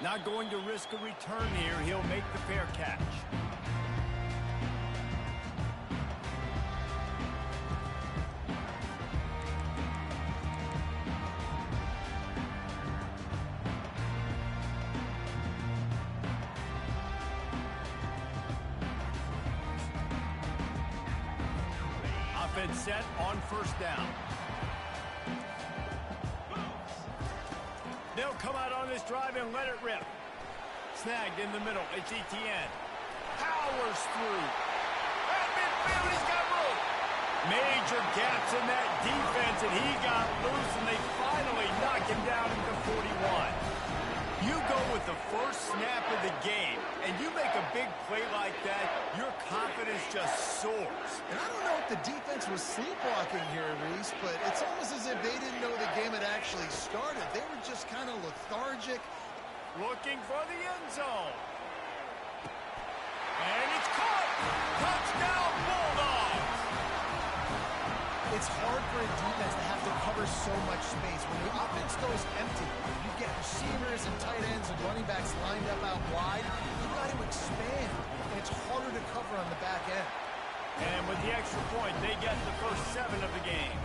Not going to risk a return here. He'll make the fair catch. Offense set on first down. They'll come out on this drive and let it rip. Snagged in the middle. It's ETN. Powers through. At midfield, he's got room. Major gaps in that defense, and he got loose, and they finally knock him down into 41. You go with the first snap of the game, and you make a big play like that, your confidence just soars. And I don't know if the defense was sleepwalking here, Reese, but it's almost as if they didn't know the game had actually started. They were just kind of lethargic. Looking for the end zone. And it's caught. Touchdown, Bulldogs. It's hard for a defense to have to cover so much space. When the offense goes empty, you get receivers and tight ends and running backs lined up out wide. You've got to expand, and it's harder to cover on the back end. And with the extra point, they get the first 7 of the game.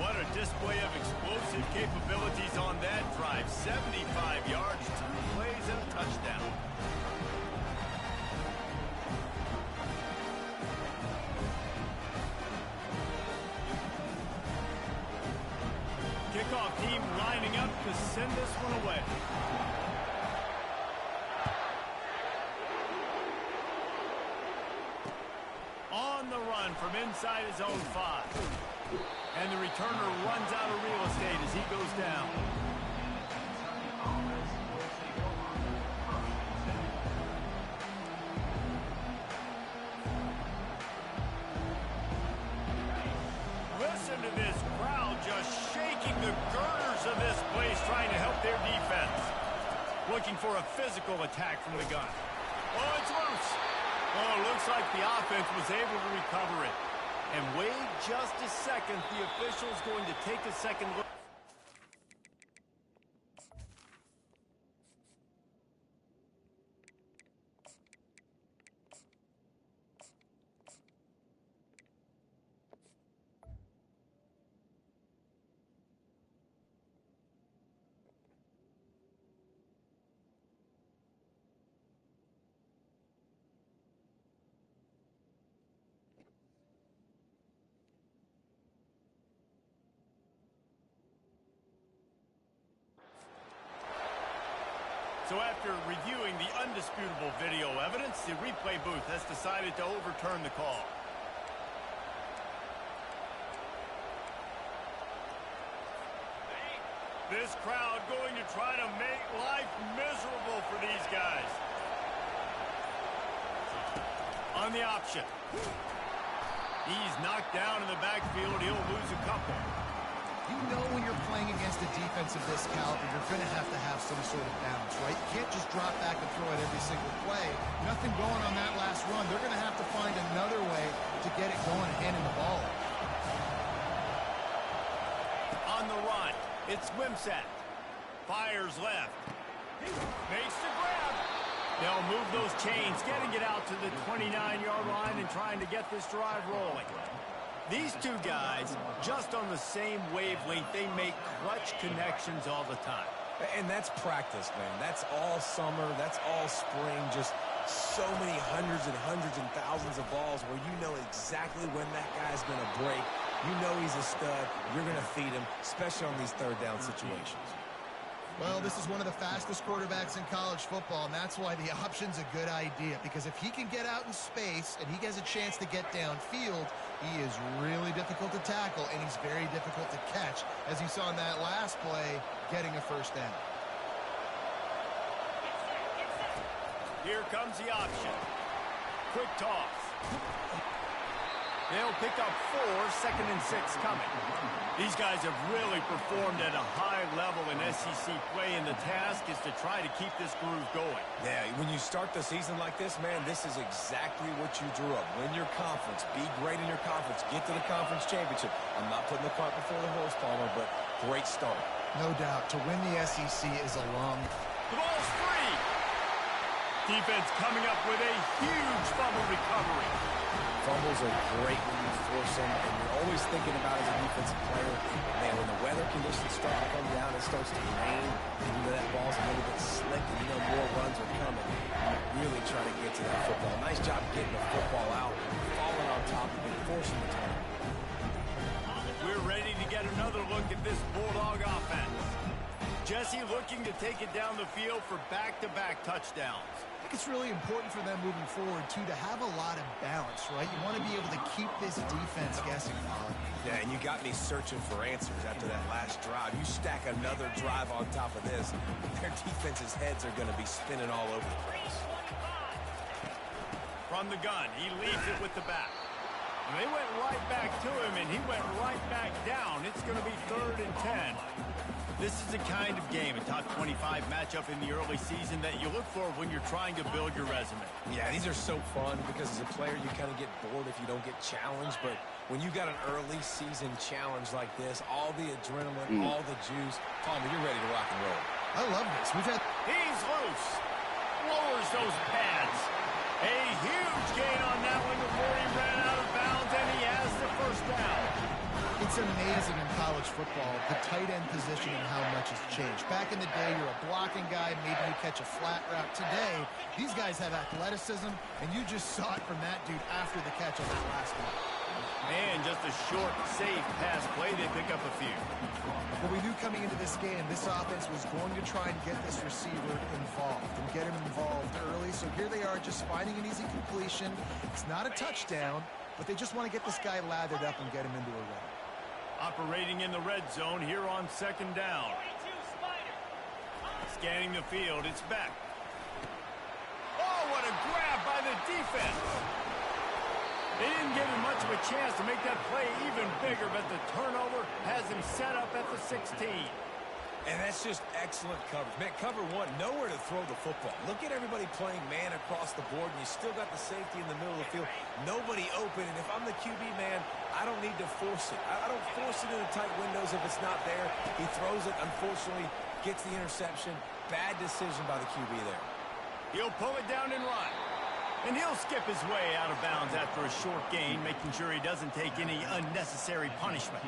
What a display of explosive capabilities on that drive. 75 yards, 2 plays, and a touchdown. Kickoff team lining up to send this one away. On the run from inside his own 5. And the returner runs out of real estate as he goes down. Listen to this crowd just shaking the girders of this place, trying to help their defense. Looking for a physical attack from the gun. Oh, it's loose. Oh, looks like the offense was able to recover it. And wait just a second, the official's going to take a second look. So after reviewing the undisputable video evidence, the replay booth has decided to overturn the call. This crowd going to try to make life miserable for these guys. On the option. He's knocked down in the backfield. He'll lose a couple. You know when you're playing against a defense of this caliber, you're going to have some sort of balance, right? You can't just drop back and throw it every single play. Nothing going on that last run. They're going to have to find another way to get it going and handing the ball. On the run, it's Wimsatt. Fires left. Makes the grab. They'll move those chains, getting it out to the 29-yard line and trying to get this drive rolling. These two guys, just on the same wavelength, they make clutch connections all the time. And that's practice, man. That's all summer. That's all spring. Just so many hundreds and thousands of balls where you know exactly when that guy's going to break. You know he's a stud. You're going to feed him, especially on these third down situations. Well, this is one of the fastest quarterbacks in college football, and that's why the option's a good idea. Because if he can get out in space and he has a chance to get downfield, he is really difficult to tackle, and he's very difficult to catch, as you saw in that last play, getting a first down. Here comes the option. Quick toss. They'll pick up 4, 2nd and 6 coming. These guys have really performed at a high level in SEC play, and the task is to try to keep this groove going. Yeah, when you start the season like this, man, this is exactly what you drew up. Win your conference. Be great in your conference. Get to the conference championship. I'm not putting the cart before the horse, Palmer, but great start. No doubt. To win the SEC is a long The ball's free. Defense coming up with a huge fumble recovery. Fumbles are great when you force them, and you're always thinking about as a defensive player, man, when the weather conditions start to come down, it starts to rain, and you know that ball's a little bit slick, and you know more runs are coming. You really try to get to that football. Nice job getting the football out, falling on top of it, forcing the turnover. We're ready to get another look at this Bulldog offense. Jesse looking to take it down the field for back-to-back touchdowns. I think it's really important for them moving forward, too, to have a lot of balance, right? You want to be able to keep this defense guessing, Colin. Yeah, and you got me searching for answers after that last drive. You stack another drive on top of this, their defense's heads are going to be spinning all over the place. From the gun, he leaves it with the back. And they went right back to him, and he went right back down. It's going to be 3rd and 10. This is the kind of game, a top 25 matchup in the early season, that you look for when you're trying to build your resume. Yeah, these are so fun because as a player, you kind of get bored if you don't get challenged. But when you got an early season challenge like this, all the adrenaline, all the juice, Palmer, you're ready to rock and roll. I love this. He's loose. Lowers those pads. A huge gain on that one before he ran out of bounds, and he has the first down. It's amazing in college football, the tight end position and how much has changed. Back in the day, you're a blocking guy, maybe you catch a flat route. Today, these guys have athleticism, and you just saw it from that dude after the catch on that last one. And just a short, safe pass play, they pick up a few. Well, we knew coming into this game, this offense was going to try and get this receiver involved and get him involved early. So here they are just finding an easy completion. It's not a touchdown, but they just want to get this guy lathered up and get him into a run. Operating in the red zone here on 2nd down. Scanning the field, it's back. Oh, what a grab by the defense. They didn't give him much of a chance to make that play even bigger, but the turnover has him set up at the 16. And that's just excellent coverage. Man, cover one, nowhere to throw the football. Look at everybody playing man across the board, and you still got the safety in the middle of the field. Nobody open, and if I'm the QB, man, I don't need to force it. I don't force it into tight windows if it's not there. He throws it, unfortunately, gets the interception. Bad decision by the QB there. He'll pull it down and run. And he'll skip his way out of bounds after a short gain, making sure he doesn't take any unnecessary punishment.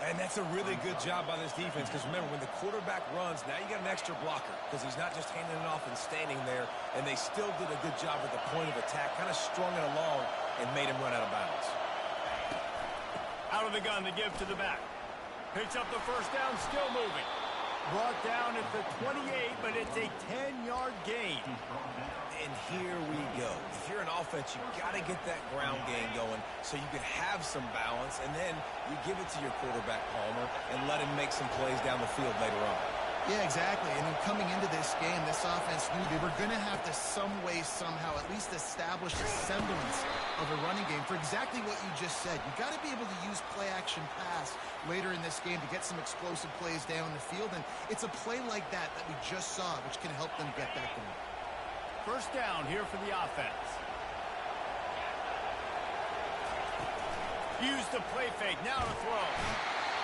And that's a really good job by this defense because, remember, when the quarterback runs, now you got an extra blocker because he's not just handing it off and standing there, and they still did a good job at the point of attack, kind of strung it along and made him run out of bounds. Out of the gun to give to the back. Picks up the first down, still moving. Brought down at the 28, but it's a 10-yard gain. And here we go. If you're an offense, you got to get that ground game going so you can have some balance, and then you give it to your quarterback, Palmer, and let him make some plays down the field later on. Yeah, exactly. And then coming into this game, this offense knew they were going to have to some way, somehow, at least establish a semblance of a running game for exactly what you just said. You got to be able to use play-action pass later in this game to get some explosive plays down the field, and it's a play like that we just saw, which can help them get that going. First down here for the offense. Use the play fake, now to throw.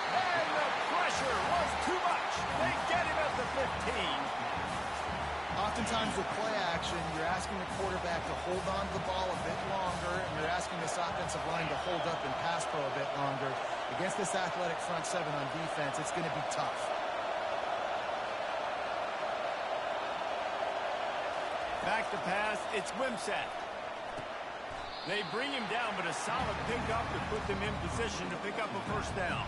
And the pressure was too much. They get him at the 15. Oftentimes with play action, you're asking the quarterback to hold on to the ball a bit longer, and you're asking this offensive line to hold up and pass pro a bit longer. Against this athletic front seven on defense, it's going to be tough. Back to pass, it's Wimsatt. They bring him down, but a solid pickup to put them in position to pick up a first down.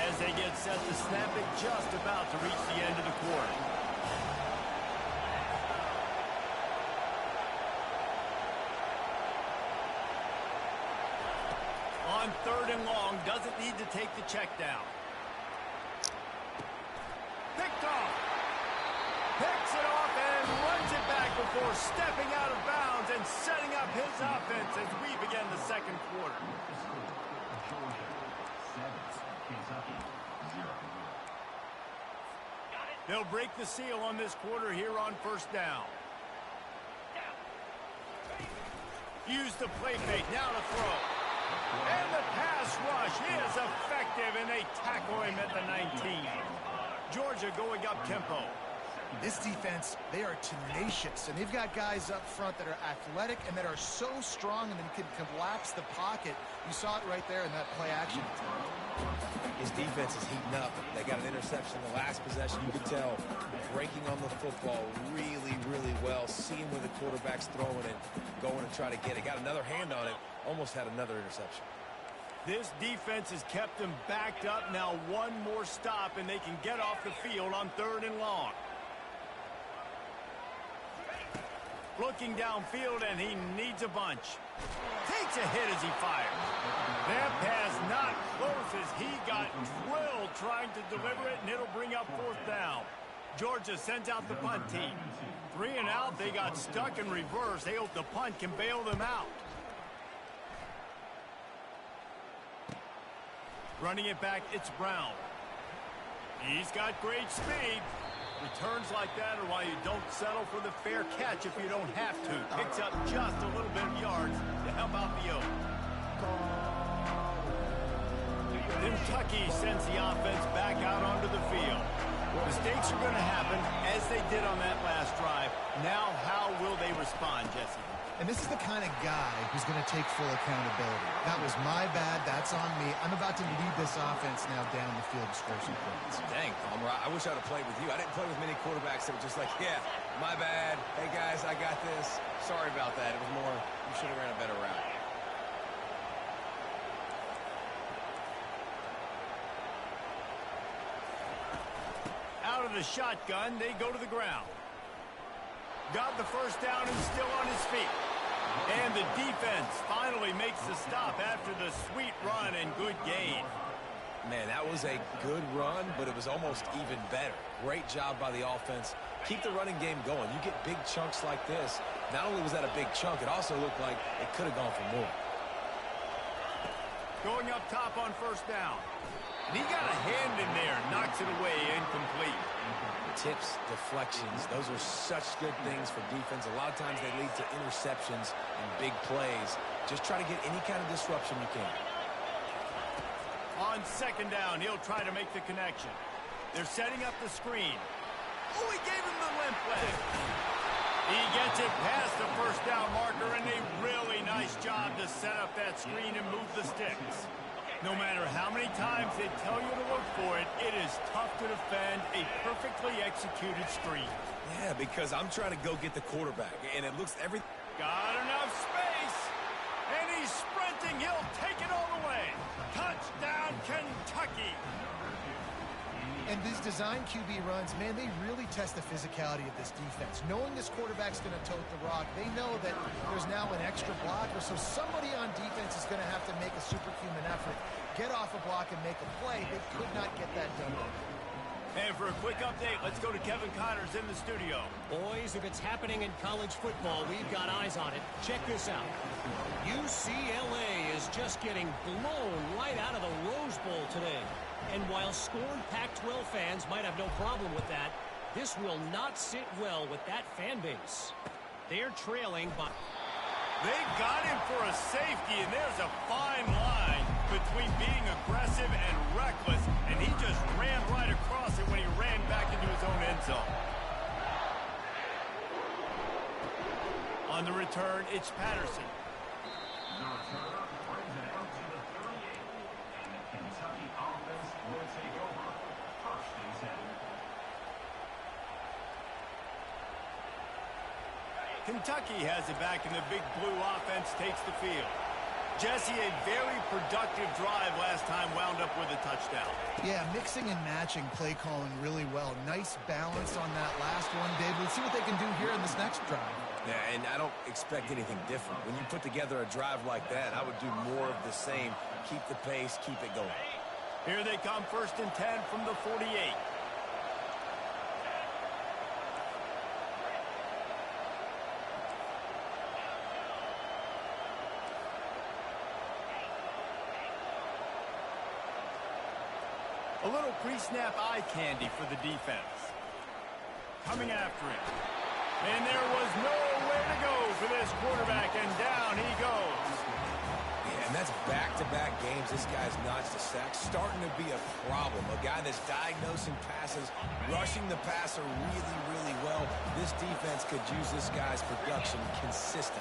As they get set to snap it, just about to reach the end of the quarter. On 3rd and long, doesn't need to take the check down. Picked off. Picks it off and runs it back before stepping out of bounds and setting up his offense as we begin the 2nd quarter. They'll break the seal on this quarter here on 1st down. Use the play fake, now to throw. And the pass rush is effective, and they tackle him at the 19. Georgia going up tempo. This defense, they are tenacious, and they've got guys up front that are athletic and that are so strong and then can collapse the pocket. You saw it right there in that play action. His defense is heating up. They got an interception in the last possession. You could tell breaking on the football really, really well, seeing where the quarterback's throwing it, going to try to get it. Got another hand on it, almost had another interception. This defense has kept them backed up. Now one more stop, and they can get off the field on 3rd and long. Looking downfield, and he needs a bunch. Takes a hit as he fires. That pass not close as he got drilled trying to deliver it, and it'll bring up 4th down. Georgia sends out the punt team. 3 and out, they got stuck in reverse. They hope the punt can bail them out. Running it back, it's Brown. He's got great speed. Returns like that are why you don't settle for the fair catch if you don't have to. Picks up just a little bit of yards to help out the Oak. Kentucky sends the offense back out onto the field. Mistakes are going to happen, as they did on that last drive. Now, how will they respond, Jesse? And this is the kind of guy who's going to take full accountability. That was my bad. That's on me. I'm about to lead this offense now down the field to score some points. Dang, Palmer, I wish I'd have played with you. I didn't play with many quarterbacks that were just like, yeah, my bad. Hey, guys, I got this. Sorry about that. It was more, you should have ran a better route. Out of the shotgun, they go to the ground. Got the first down and still on his feet. And the defense finally makes the stop after the sweet run and good gain. Man, that was a good run, but it was almost even better. Great job by the offense. Keep the running game going. You get big chunks like this. Not only was that a big chunk, it also looked like it could have gone for more. Going up top on 1st down. And he got a hand in there, knocks it away, incomplete. Tips, deflections, those are such good things for defense. A lot of times they lead to interceptions and big plays. Just try to get any kind of disruption you can. On 2nd down, he'll try to make the connection. They're setting up the screen. Oh, he gave him the limp leg. He gets it past the 1st down marker, and a really nice job to set up that screen and move the sticks. No matter how many times they tell you to look for it, it is tough to defend a perfectly executed screen. Yeah, because I'm trying to go get the quarterback, and it looks every... Got enough space, and he's sprinting. He'll take it all the way. Touchdown, Kentucky. And these design QB runs, man, they really test the physicality of this defense. Knowing this quarterback's going to tote the rock, they know that there's now an extra blocker, so somebody on defense is going to have to make a superhuman effort, get off a block and make a play. They could not get that done. And for a quick update, let's go to Kevin Connors in the studio. Boys, if it's happening in college football, we've got eyes on it. Check this out. UCLA is just getting blown right out of the Rose Bowl today. And while scorned Pac-12 fans might have no problem with that, this will not sit well with that fan base. They're trailing by... They got him for a safety, and there's a fine line between being aggressive and reckless, and he just ran right across it when he ran back into his own end zone. On the return, it's Patterson. The returner brings it out to the 38, and the Kentucky offense will take over. 1st and 10. Kentucky has it back, and the big blue offense takes the field. Jesse, a very productive drive last time, wound up with a touchdown. Yeah, mixing and matching play calling really well. Nice balance on that last one, Dave. Let's see what they can do here in this next drive. Yeah, and I don't expect anything different. When you put together a drive like that, I would do more of the same. Keep the pace, keep it going. Here they come, 1st and 10 from the 48. A little pre-snap eye candy for the defense. Coming after him. And there was nowhere to go for this quarterback, and down he goes. Yeah, and that's back-to-back games this guy's notched a sack. Starting to be a problem. A guy that's diagnosing passes, rushing the passer really, really well. This defense could use this guy's production consistently.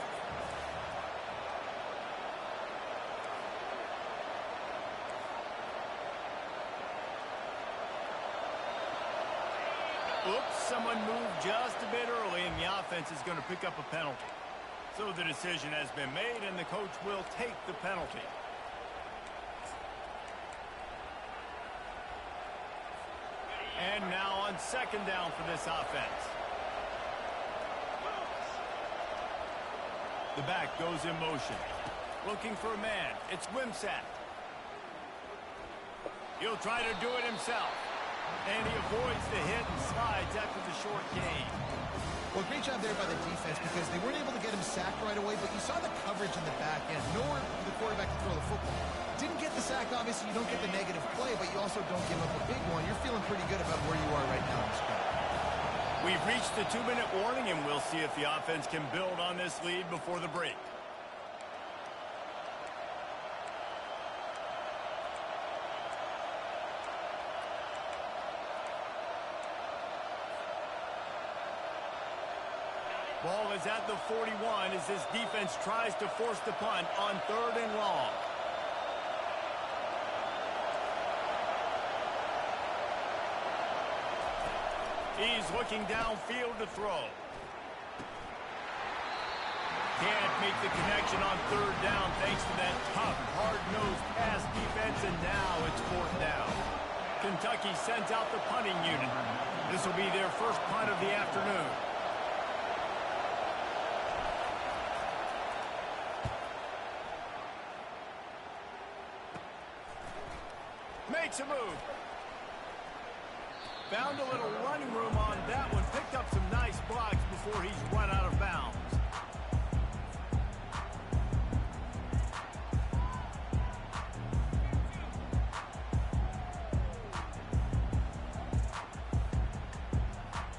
Oops, someone moved just a bit early, and the offense is going to pick up a penalty. So the decision has been made, and the coach will take the penalty. And now on second down for this offense. The back goes in motion. Looking for a man. It's Wimsatt. He'll try to do it himself. And he avoids the hit and slides after the short gain. Well, great job there by the defense because they weren't able to get him sacked right away, but you saw the coverage in the back end. Nowhere for the quarterback to throw the football. Didn't get the sack, obviously. You don't get the negative play, but you also don't give up a big one. You're feeling pretty good about where you are right now in this game. We've reached the 2-minute warning, and we'll see if the offense can build on this lead before the break. Ball is at the 41 as this defense tries to force the punt on 3rd and long. He's looking downfield to throw. Can't make the connection on 3rd down thanks to that tough, hard-nosed pass defense, and now it's 4th down. Kentucky sends out the punting unit. This will be their first punt of the afternoon. Makes a move. Found a little running room on that one. Picked up some nice blocks before he's run out of bounds.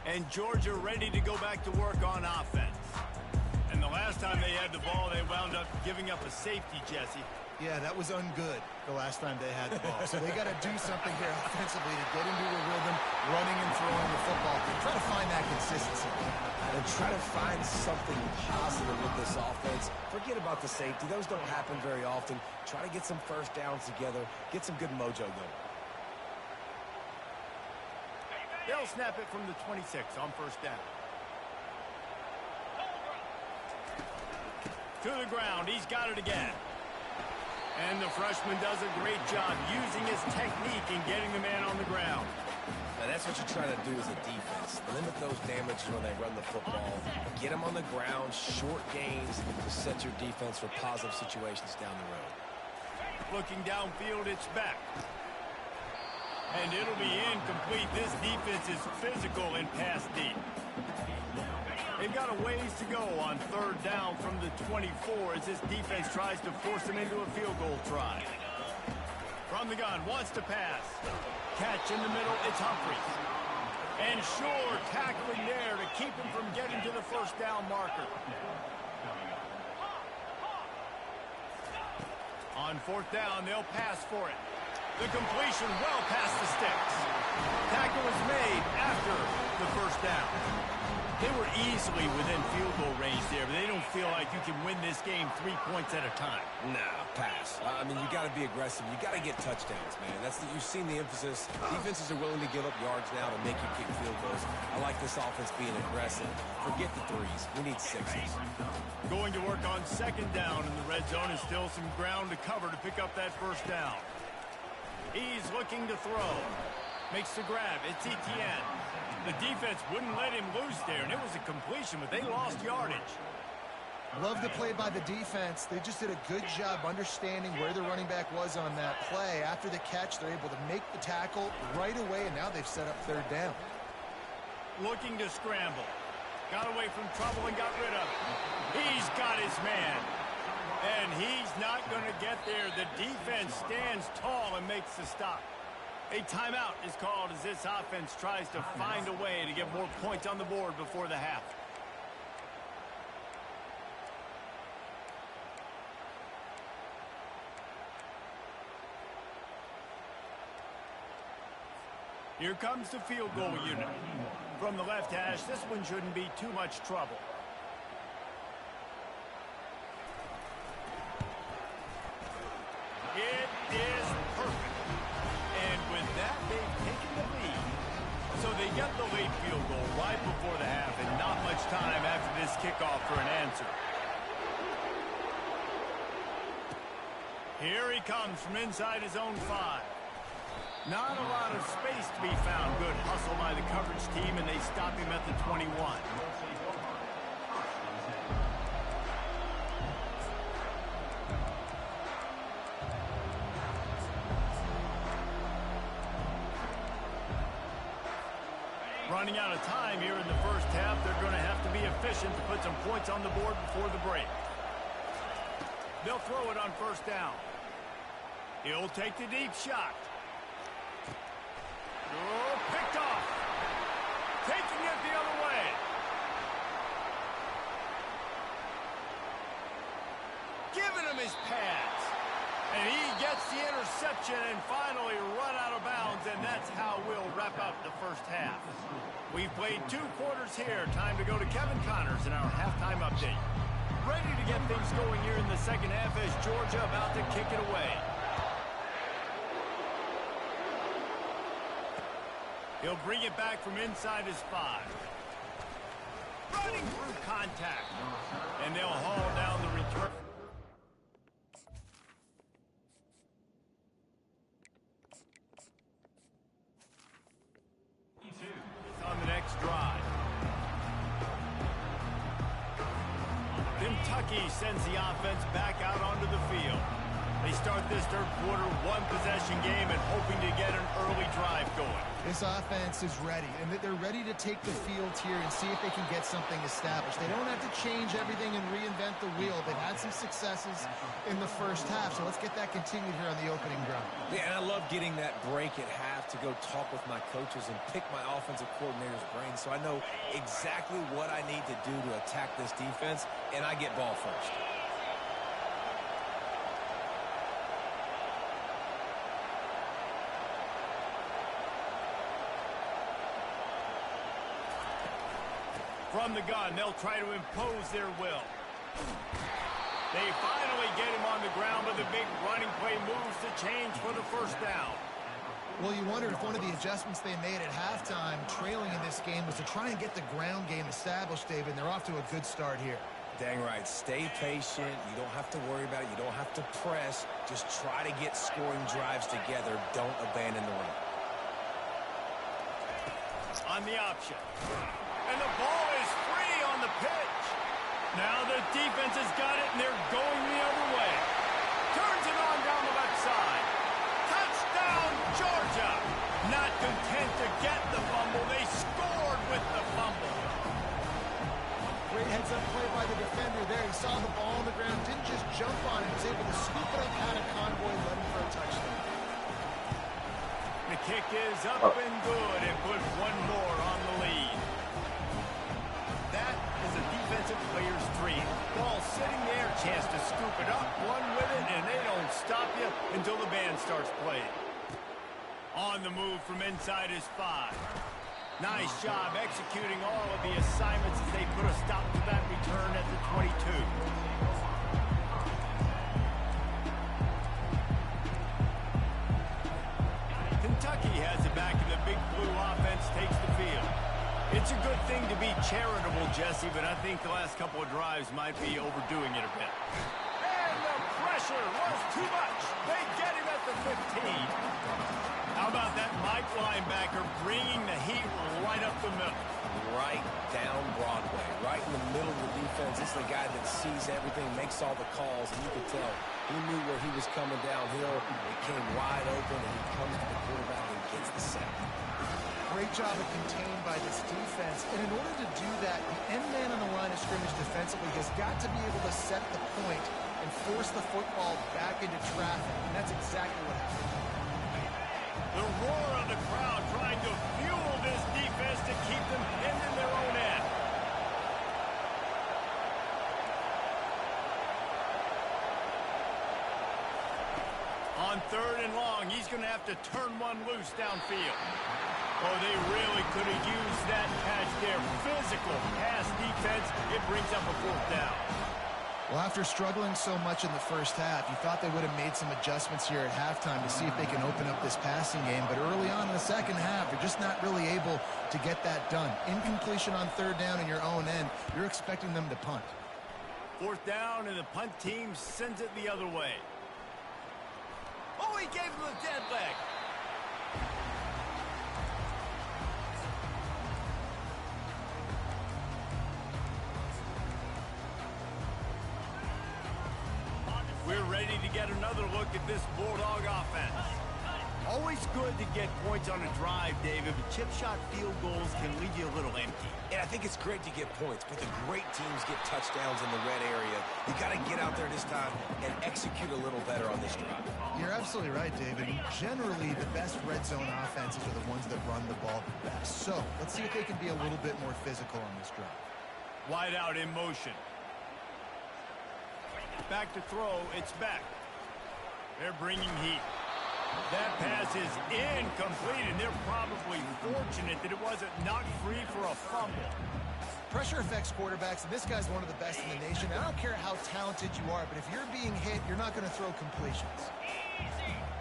And Georgia ready to go back to work on offense. And the last time they had the ball, they wound up giving up a safety, Jesse. Yeah, that was ungood the last time they had the ball. So they got to do something here offensively to get into a rhythm, running and throwing the football. Try to find that consistency. And try to find something positive with this offense. Forget about the safety. Those don't happen very often. Try to get some first downs together. Get some good mojo going. They'll snap it from the 26 on 1st down. To the ground. He's got it again. And the freshman does a great job using his technique and getting the man on the ground. Now that's what you try to do as a defense. Limit those damages when they run the football. Get them on the ground, short gains to set your defense for positive situations down the road. Looking downfield, it's back. And it'll be incomplete. This defense is physical and pass deep. They've got a ways to go on 3rd down from the 24 as this defense tries to force them into a field goal try. From the gun, wants to pass. Catch in the middle, it's Humphries. And sure, tackling there to keep him from getting to the 1st down marker. On 4th down, they'll pass for it. The completion well past the sticks. Tackle was made after the 1st down. They were easily within field goal range there, but they don't feel like you can win this game 3 points at a time. Nah, pass. I mean, you got to be aggressive. You got to get touchdowns, man. You've seen the emphasis. Defenses are willing to give up yards now to make you kick field goals. I like this offense being aggressive. Forget the threes. We need 6s. Going to work on 2nd down in the red zone, and still some ground to cover to pick up that 1st down. He's looking to throw. Makes the grab. It's Etienne. The defense wouldn't let him loose there, and it was a completion, but they lost yardage. Love the play by the defense. They just did a good job understanding where the running back was on that play. After the catch, they're able to make the tackle right away, and now they've set up 3rd down. Looking to scramble. Got away from trouble and got rid of it. He's got his man. And he's not going to get there. The defense stands tall and makes the stop. A timeout is called as this offense tries to find a way to get more points on the board before the half. Here comes the field goal unit. From the left hash, this one shouldn't be too much trouble. It is perfect. And with that, they've taken the lead. So they get the late field goal right before the half, and not much time after this kickoff for an answer. Here he comes from inside his own 5. Not a lot of space to be found. Good hustle by the coverage team, and they stop him at the 21. Running out of time here in the first half. They're going to have to be efficient to put some points on the board before the break. They'll throw it on first down. He'll take the deep shot. Oh, picked off. Taking it the other way. Giving him his pads. And he gets the interception and finally run out of bounds, and that's how we'll wrap up the first half. We've played 2 quarters here. Time to go to Kevin Connors in our halftime update. Ready to get things going here in the second half as Georgia about to kick it away. He'll bring it back from inside his 5. Running through contact. And they'll haul down the return. On the next drive. Kentucky sends the offense back out onto the field. They start this third quarter one-possession game and hoping to get an early drive going. This offense is ready, and they're ready to take the field here and see if they can get something established. They don't have to change everything and reinvent the wheel. They've had some successes in the first half, so let's get that continued here on the opening drive. Yeah, and I love getting that break at half to go talk with my coaches and pick my offensive coordinator's brain so I know exactly what I need to do to attack this defense, and I get ball first. From the gun, they'll try to impose their will. They finally get him on the ground, but the big running play moves the change for the first down. Well, you wonder if one of the adjustments they made at halftime, trailing in this game, was to try and get the ground game established, David, and they're off to a good start here. Dang right. Stay patient. You don't have to worry about it. You don't have to press. Just try to get scoring drives together. Don't abandon the run. On the option. And the ball is free on the pitch. Now the defense has got it, and they're going the other way. Turns it on down the left side. Touchdown, Georgia. Not content to get the fumble, they scored with the fumble. Great heads-up play by the defender there. He saw the ball on the ground, didn't just jump on it. He was able to scoop it up, had a convoy, led him for a touchdown. The kick is up and good, and put one more on the lead. That is a defensive player's dream. Ball sitting there, chance to scoop it up, one with it, and they don't stop you until the band starts playing. On the move from inside his 5. Nice job executing all of the assignments as they put a stop to that return at the 22. Kentucky has it back, and the Big Blue offense takes the field. It's a good thing to be charitable, Jesse, but I think the last couple of drives might be overdoing it a bit. And the pressure was too much. They get him at the 15. How about that Mike linebacker bringing the heat right up the middle? Right down Broadway, right in the middle of the defense. This is the guy that sees everything, makes all the calls, and you can tell he knew where he was coming downhill. It came wide open, and he comes to the quarterback and gets the sack. Great job of contained by this defense. And in order to do that, the end man on the line of scrimmage defensively has got to be able to set the point and force the football back into traffic. And that's exactly what happened. The roar of the crowd trying to fuel this defense to keep them pinned in their own end. On 3rd and long, he's going to have to turn one loose downfield. Oh, they really could have used that catch there. Physical pass defense. It brings up a fourth down. Well, after struggling so much in the first half, you thought they would have made some adjustments here at halftime to see if they can open up this passing game. But early on in the second half, they're just not really able to get that done. Incompletion on third down in your own end. You're expecting them to punt. Fourth down, and the punt team sends it the other way. Oh, he gave him the dead leg. We're ready to get another look at this Bulldog offense. Always good to get points on a drive, David, but chip shot field goals can leave you a little empty. And I think it's great to get points, but the great teams get touchdowns in the red area. You got to get out there this time and execute a little better on this drive. You're absolutely right, David. Generally, the best red zone offenses are the ones that run the ball the best. So let's see if they can be a little bit more physical on this drive. Wide out in motion. Back to throw, it's back. They're bringing heat. That pass is incomplete, and they're probably fortunate that it wasn't knocked free for a fumble. Pressure affects quarterbacks, and this guy's one of the best in the nation. I don't care how talented you are, but if you're being hit, you're not going to throw completions.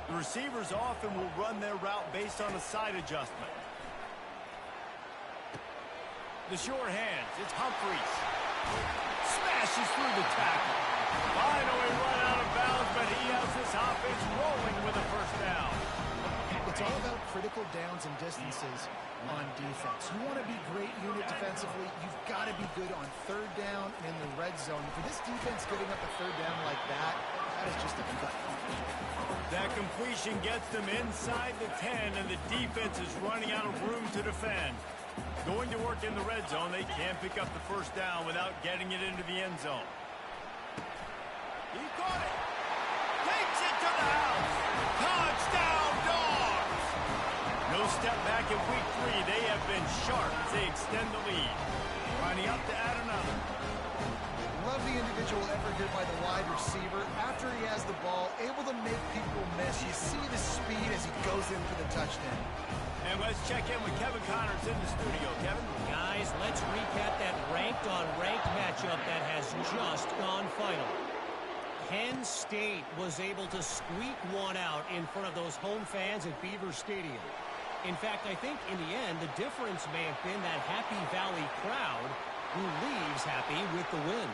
The receivers often will run their route based on a side adjustment. The short hands, it's Humphreys. Smashes through the tackle. Finally run out of bounds, but he has this offense rolling with a first down. It's all about critical downs and distances on defense. You want to be great unit defensively, you've got to be good on third down and in the red zone. For this defense getting up a third down like that, that is just a cut. That completion gets them inside the 10, and the defense is running out of room to defend. Going to work in the red zone, they can't pick up the first down without getting it into the end zone. He caught it. Takes it to the house. Touchdown, Dogs! No step back in week 3. They have been sharp as they extend the lead. Lining up to add another. Love the individual effort here by the wide receiver. After he has the ball, able to make people miss. You see the speed as he goes in for the touchdown. And let's check in with Kevin Connors in the studio. Kevin? Guys, let's recap that ranked-on-ranked matchup that has just gone final. Penn State was able to squeak one out in front of those home fans at Beaver Stadium. In fact, I think in the end, the difference may have been that Happy Valley crowd who leaves happy with the win.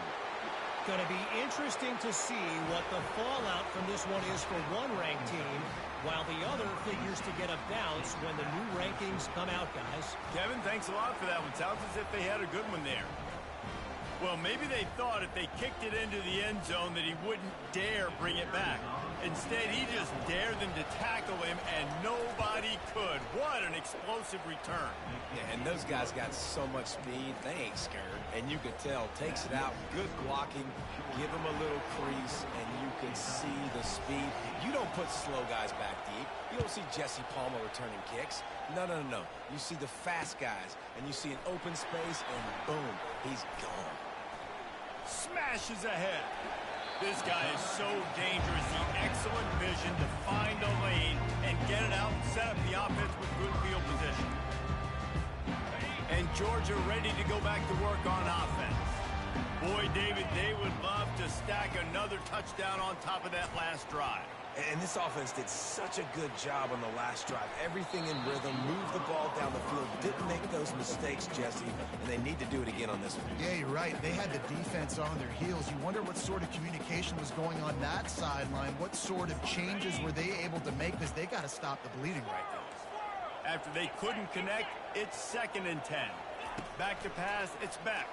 Going to be interesting to see what the fallout from this one is for one ranked team, while the other figures to get a bounce when the new rankings come out, guys. Kevin, thanks a lot for that one. Sounds as if they had a good one there. Well, maybe they thought if they kicked it into the end zone that he wouldn't dare bring it back. Instead, he just dared them to tackle him, and nobody could. What an explosive return. Yeah, and those guys got so much speed, they ain't scared. And you could tell, takes it out, good blocking, give him a little crease, and you can see the speed. You don't put slow guys back deep. You don't see Jesse Palmer returning kicks. No. You see the fast guys, and you see an open space, and boom, he's gone. Smashes ahead. This guy is so dangerous. The excellent vision to find a lane and get it out and set up the offense with good field position. And Georgia ready to go back to work on offense. Boy, David, they would love to stack another touchdown on top of that last drive. And this offense did such a good job on the last drive. Everything in rhythm, moved the ball down the field, didn't make those mistakes, Jesse, and they need to do it again on this one. Yeah, you're right. They had the defense on their heels. You wonder what sort of communication was going on that sideline. What sort of changes were they able to make, because they got to stop the bleeding right now. After they couldn't connect, it's 2nd and 10. Back to pass, it's back.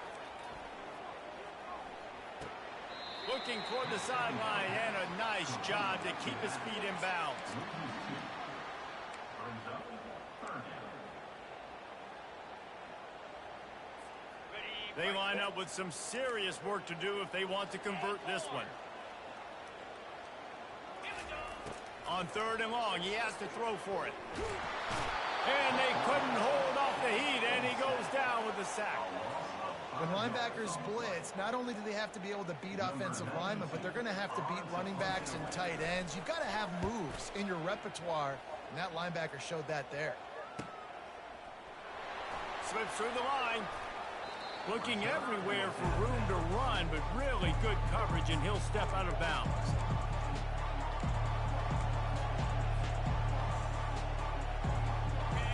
Looking toward the sideline, and a nice job to keep his feet in bounds. They line up with some serious work to do if they want to convert this one. On 3rd and long, he has to throw for it. And they couldn't hold off the heat, and he goes down with the sack. When linebackers blitz, not only do they have to be able to beat offensive linemen, but they're going to have to beat running backs and tight ends. You've got to have moves in your repertoire, and that linebacker showed that there. slips through the line. Looking everywhere for room to run, but really good coverage, and he'll step out of bounds.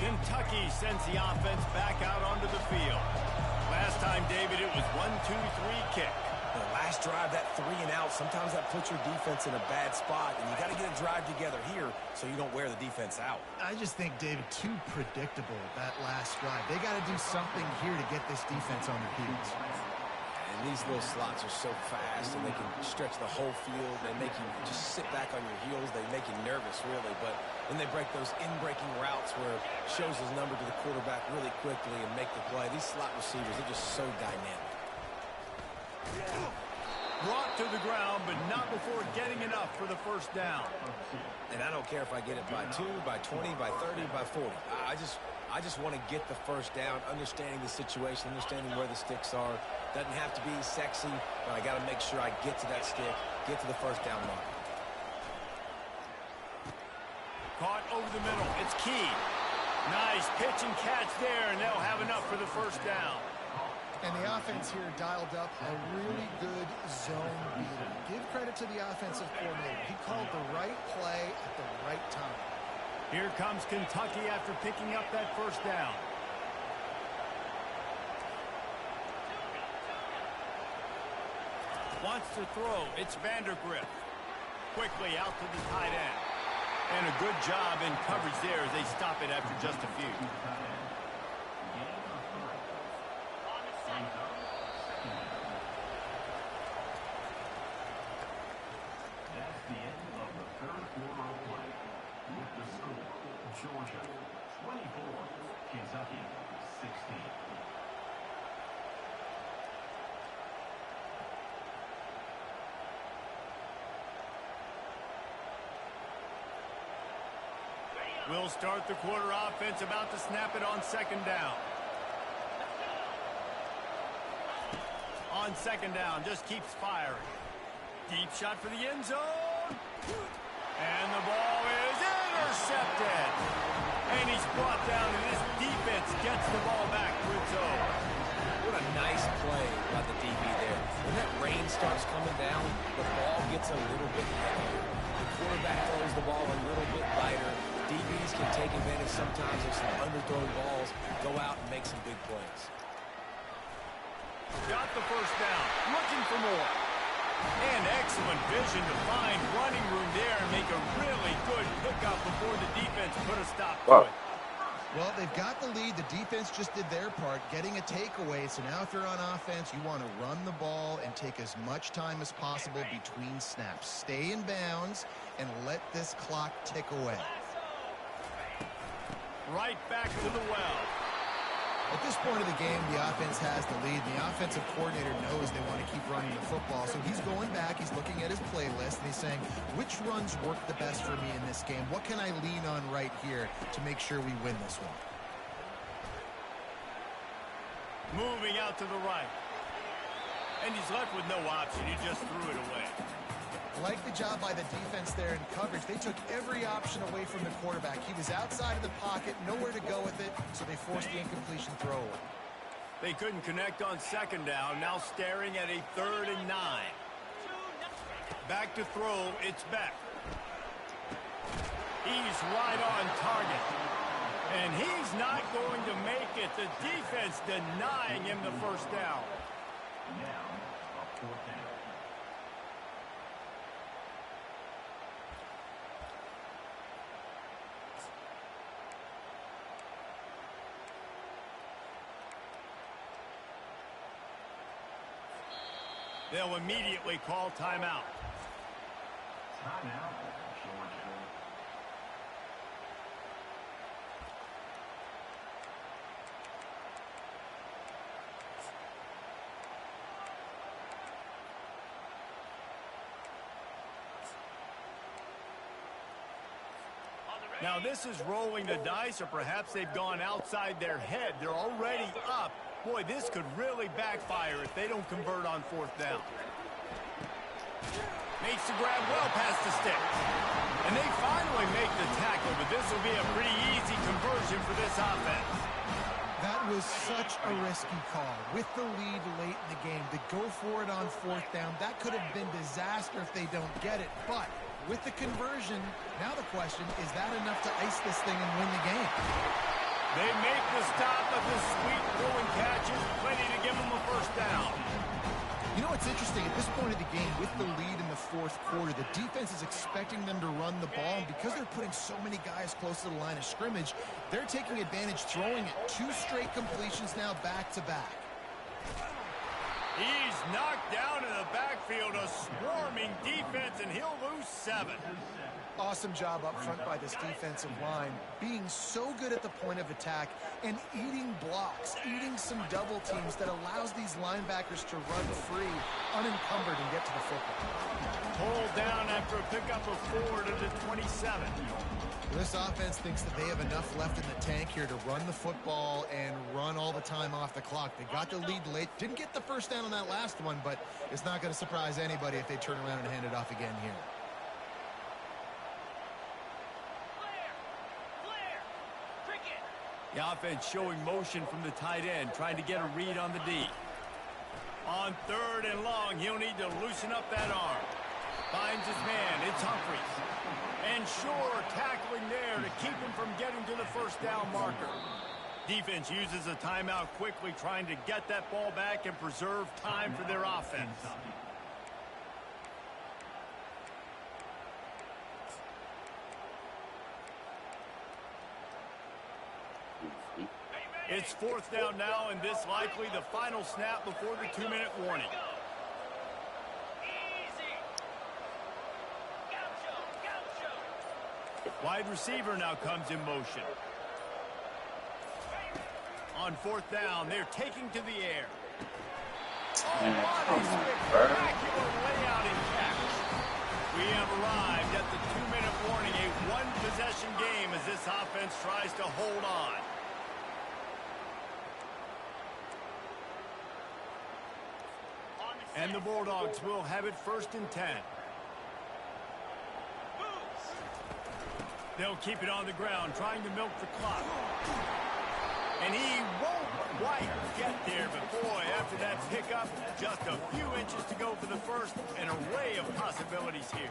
Kentucky sends the offense back out onto the field. Last time, David, it was 1-2-3 kick. The last drive, that 3 and out, sometimes that puts your defense in a bad spot, and you got to get a drive together here so you don't wear the defense out. I just think, David, too predictable, that last drive. They got to do something here to get this defense on their heels. And these little slots are so fast, and they can stretch the whole field. They make you just sit back on your heels. They make you nervous, really. But then they break those in-breaking routes where it shows his number to the quarterback really quickly and make the play. These slot receivers, they're just so dynamic. Brought to the ground, but not before getting enough for the first down. And I don't care if I get it by 2, by 20, by 30, by 40. I just want to get the first down, understanding the situation, understanding where the sticks are. Doesn't have to be sexy, but I got to make sure I get to that stick, get to the first down line. Caught over the middle. It's key. Nice pitch and catch there, and they'll have enough for the first down. And the offense here dialed up a really good zone beater. Give credit to the offensive coordinator. He called the right play at the right time. Here comes Kentucky after picking up that first down. Wants to throw. It's Vandergrift. Quickly out to the tight end. And a good job in coverage there as they stop it after just a few. That's the end of the third quarter of play. With the score, Georgia 24, Kentucky 16. We'll start the quarter offense, about to snap it on second down. On second down, just keeps firing. Deep shot for the end zone. And the ball is intercepted. And he's brought down, and this defense gets the ball back to its own. What a nice play by the DB there. When that rain starts coming down, the ball gets a little bit heavier. The quarterback throws the ball a little bit lighter. DBs can take advantage sometimes of some underthrown balls, go out and make some big plays. Got the first down, looking for more. And excellent vision to find running room there and make a really good pickup before the defense put a stop to it. Well, they've got the lead. The defense just did their part, getting a takeaway. So now if they're on offense, you want to run the ball and take as much time as possible between snaps. Stay in bounds and let this clock tick away. Right back to the well. At this point of the game, the offense has the lead. The offensive coordinator knows they want to keep running the football. So he's going back, he's looking at his playlist, and he's saying, which runs work the best for me in this game? What can I lean on right here to make sure we win this one? Moving out to the right. And he's left with no option. He just threw it away. Like the job by the defense there in coverage. They took every option away from the quarterback. He was outside of the pocket, nowhere to go with it, so they forced the incompletion throw. They couldn't connect on second down, now staring at a 3rd and 9. Back to throw, it's Beck. He's right on target. And he's not going to make it. The defense denying him the first down. Now, a fourth down. They'll immediately call timeout. Timeout, Georgia. Now this is rolling the dice, or perhaps they've gone outside their head. They're already up. Boy, this could really backfire if they don't convert on 4th down. Makes the grab well past the stick. And they finally make the tackle, but this will be a pretty easy conversion for this offense. That was such a risky call. With the lead late in the game, to go for it on 4th down, that could have been disaster if they don't get it. But with the conversion, now the question, is that enough to ice this thing and win the game? They make the stop, but the sweet throwing catch is plenty to give them a first down. You know what's interesting? At this point of the game, with the lead in the 4th quarter, the defense is expecting them to run the ball. And because they're putting so many guys close to the line of scrimmage, they're taking advantage, throwing it. 2 straight completions now back-to-back. He's knocked down in the backfield, a swarming defense, and he'll lose 7. Awesome job up front by this defensive line, being so good at the point of attack and eating blocks, eating some double teams that allows these linebackers to run free, unencumbered, and get to the football. Pulled down after a pickup of 4 to the 27. This offense thinks that they have enough left in the tank here to run the football and run all the time off the clock. They got the lead late, didn't get the first down on that last one, but it's not going to surprise anybody if they turn around and hand it off again here. The offense showing motion from the tight end, trying to get a read on the D. On 3rd and long, he'll need to loosen up that arm. Finds his man, it's Humphries. And Shore tackling there to keep him from getting to the first down marker. Defense uses a timeout quickly, trying to get that ball back and preserve time for their offense. It's 4th down now, and this likely the final snap before the 2-minute warning. Wide receiver now comes in motion. On 4th down, they're taking to the air. Oh, what a spectacular layout and catch. We have arrived at the 2-minute warning, a one-possession game as this offense tries to hold on. And the Bulldogs will have it 1st and 10. They'll keep it on the ground, trying to milk the clock. And he won't quite get there, but boy, after that pickup, just a few inches to go for the first. An array of possibilities here.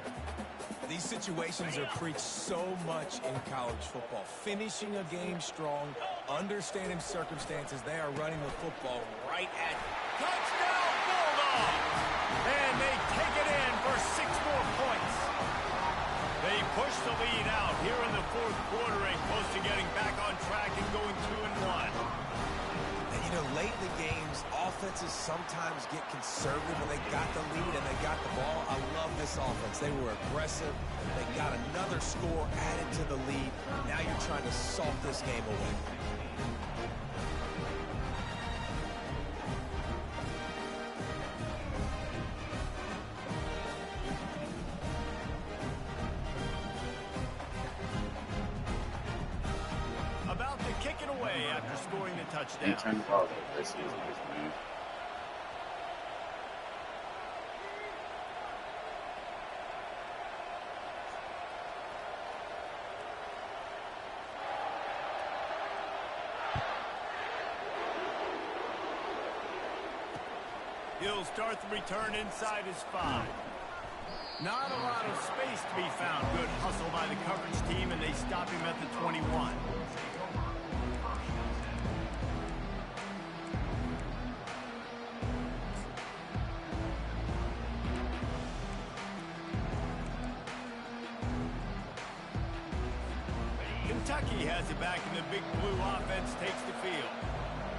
These situations are preached so much in college football. Finishing a game strong, understanding circumstances. They are running the football right at Touchdown, Bulldogs! And they take it in for 6 more points. They push the lead out here in the 4th quarter and close to getting back on track and going 2-1. And, you know, late in the games, offenses sometimes get conservative when they got the lead and they got the ball. I love this offense. They were aggressive. They got another score added to the lead. Now you're trying to salt this game away. About to kick it away after scoring the touchdown. He'll start the return inside his 5. Not a lot of space to be found. Good hustle by the coverage team, and they stop him at the 21. Kentucky has it back, and the Big Blue offense takes the field.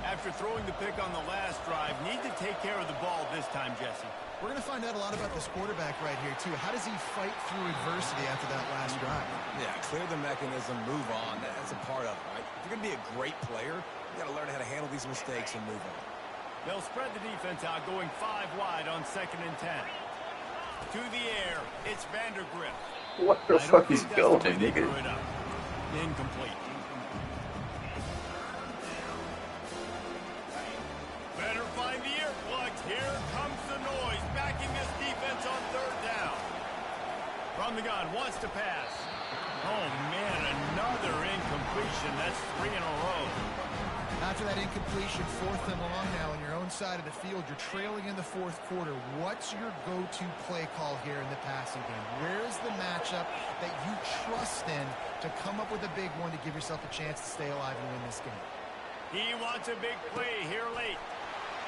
After throwing the pick on the last drive, need to take care of the ball this time, Jesse. We're going to find out a lot about this quarterback right here, too. How does he fight through adversity after that last drive? Yeah, clear the mechanism, move on. That's a part of it, right? If you're going to be a great player, you got to learn how to handle these mistakes and move on. They'll spread the defense out, going 5 wide on 2nd and 10. To the air, it's Vandergrift. What the fuck is going, nigga? Incomplete. Better find the earplugs. Here comes the noise, backing this defense on 3rd down. From the gun, wants to pass. Oh, man, another incomplete. incompletion. That's 3 in a row. After that incompletion, 4th and long now on your own side of the field. You're trailing in the 4th quarter. What's your go-to play call here in the passing game? Where's the matchup that you trust in to come up with a big one to give yourself a chance to stay alive and win this game? He wants a big play here late.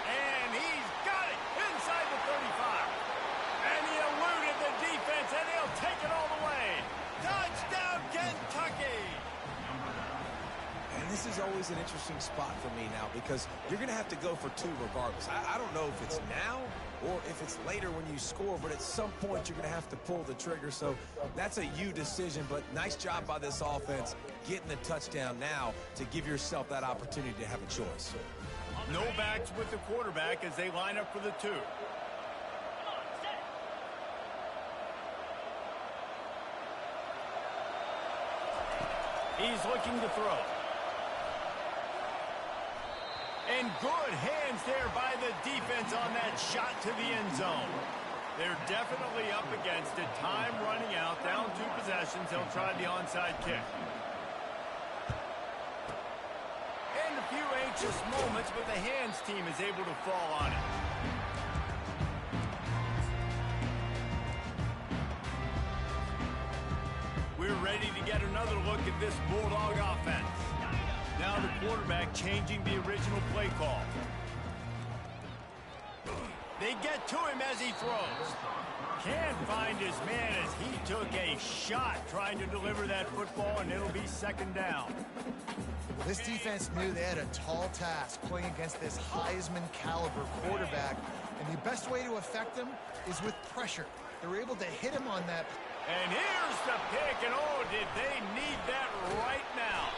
And he's got it inside the 35. And he eluded the defense, and he'll take it all the way. Touchdown, Kentucky! And this is always an interesting spot for me now because you're going to have to go for 2 regardless. I don't know if it's now or if it's later when you score, but at some point you're going to have to pull the trigger. So that's a you decision, but nice job by this offense getting the touchdown now to give yourself that opportunity to have a choice. No backs with the quarterback as they line up for the 2. He's looking to throw. And good hands there by the defense on that shot to the end zone. They're definitely up against it. Time running out, down 2 possessions. They'll try the onside kick. And a few anxious moments, but the hands team is able to fall on it. We're ready to get another look at this Bulldog offense. Now the quarterback changing the original play call. They get to him as he throws. Can't find his man as he took a shot trying to deliver that football, and it'll be 2nd down. This defense knew they had a tall task playing against this Heisman caliber quarterback, and the best way to affect him is with pressure. They were able to hit him on that. And here's the pick, and oh, did they need that right now.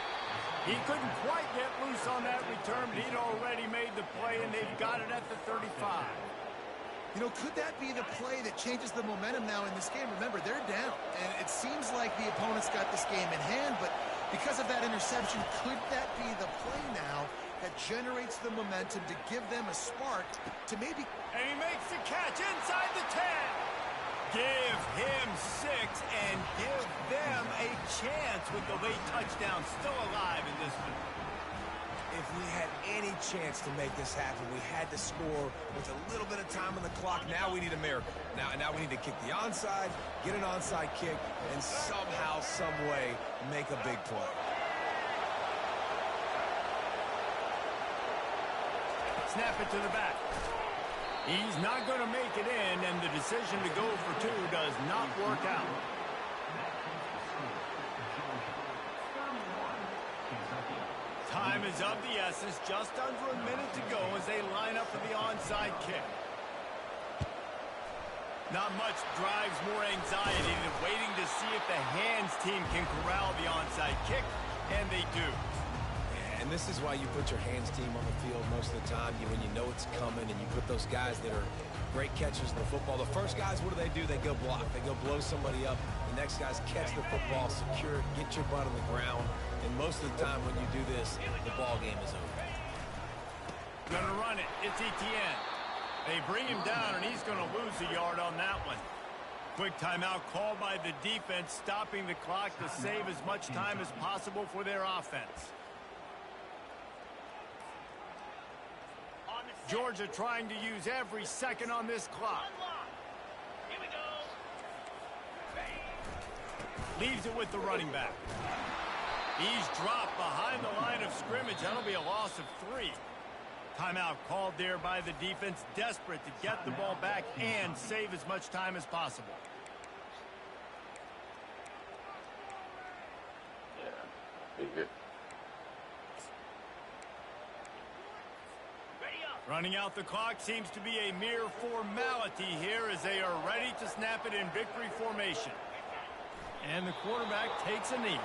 He couldn't quite get loose on that return, but he'd already made the play, and they've got it at the 35. You know, could that be the play that changes the momentum now in this game? Remember, they're down, and it seems like the opponent's got this game in hand, but because of that interception, could that be the play now that generates the momentum to give them a spark to maybe... And he makes the catch inside the 10. Give him 6 and give them a chance with the late touchdown still alive in this one. If we had any chance to make this happen, we had to score with a little bit of time on the clock. Now we need a miracle. Now we need to kick the onside, get an onside kick, and somehow, some way, make a big play. Snap it to the back. He's not going to make it in, and the decision to go for 2 does not work out. Time is of the essence, just under a minute to go as they line up for the onside kick. Not much drives more anxiety than waiting to see if the hands team can corral the onside kick, and they do. And this is why you put your hands team on the field most of the time when you know it's coming, and you put those guys that are great catchers in the football. The first guys, what do? They go block. They go blow somebody up. The next guys catch the football, secure it, get your butt on the ground. And most of the time when you do this, the ball game is over. Gonna run it. It's Etienne. They bring him down, and he's gonna lose a yard on that one. Quick timeout called by the defense, stopping the clock to save as much time as possible for their offense. Georgia trying to use every second on this clock. Here we go. Leaves it with the running back. He's dropped behind the line of scrimmage. That'll be a loss of 3. Timeout called there by the defense, desperate to get the ball back and save as much time as possible. Yeah, good. Running out the clock seems to be a mere formality here as they are ready to snap it in victory formation. And the quarterback takes a knee.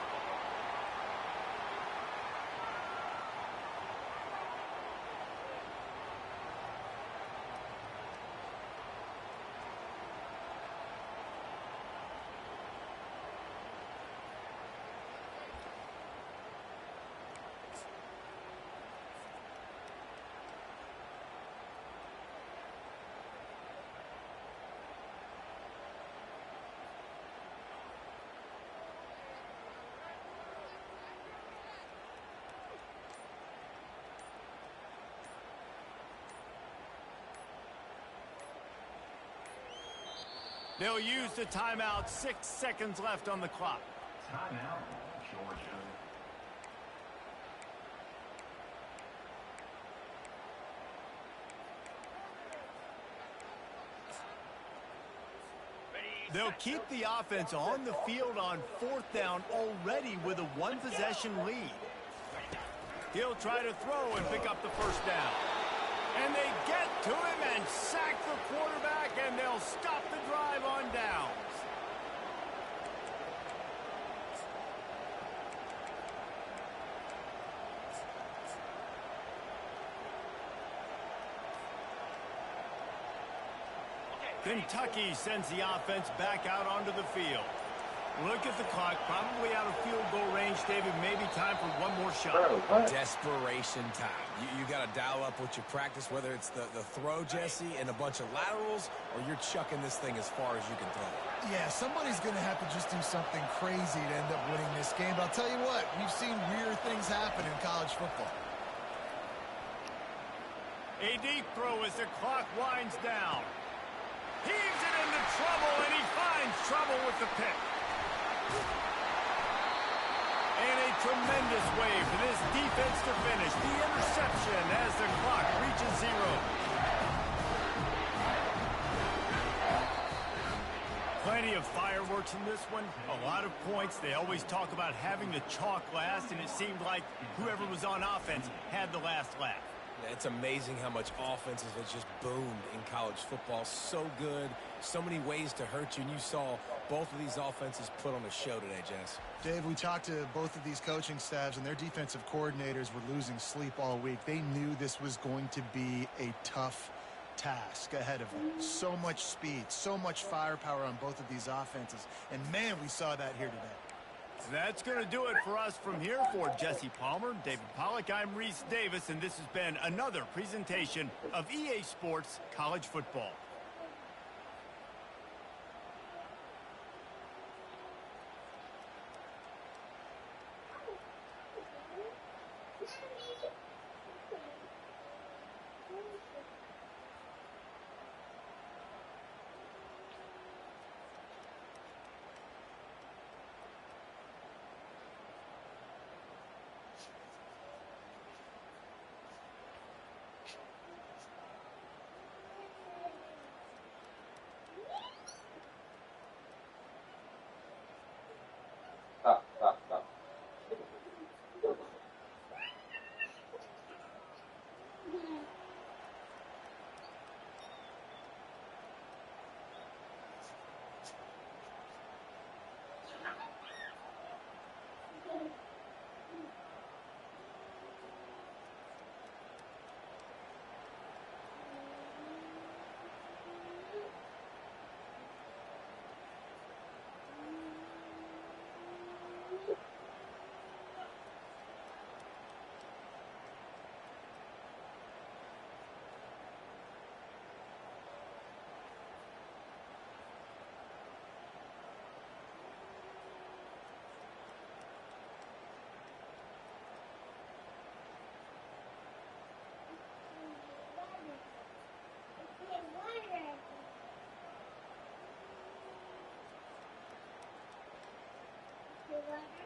They'll use the timeout. 6 seconds left on the clock. Timeout, Georgia. They'll keep the offense on the field on 4th down already with a 1-possession lead. He'll try to throw and pick up the first down. And they get to him and sack the quarterback, and they'll stop the drive on downs. Kentucky sends the offense back out onto the field. Look at the clock, probably out of field goal range, David. Maybe time for one more shot. Desperation time. You got to dial up what you practice, whether it's the throw, Jesse, and a bunch of laterals, or you're chucking this thing as far as you can throw it. Yeah, somebody's going to have to just do something crazy to end up winning this game. But I'll tell you what, we've seen weird things happen in college football. A deep throw as the clock winds down. Heaves it into trouble, and he finds trouble with the pick. And a tremendous way for this defense to finish. The interception as the clock reaches 0. Plenty of fireworks in this one. A lot of points. They always talk about having the chalk last, and it seemed like whoever was on offense had the last laugh. It's amazing how much offenses have just boomed in college football. So good, so many ways to hurt you, and you saw both of these offenses put on a show today, Jess. Dave, we talked to both of these coaching staffs, and their defensive coordinators were losing sleep all week. They knew this was going to be a tough task ahead of them. So much speed, so much firepower on both of these offenses, and man, we saw that here today. That's going to do it for us from here. For Jesse Palmer, David Pollack, I'm Reese Davis, and this has been another presentation of EA Sports College Football. Water.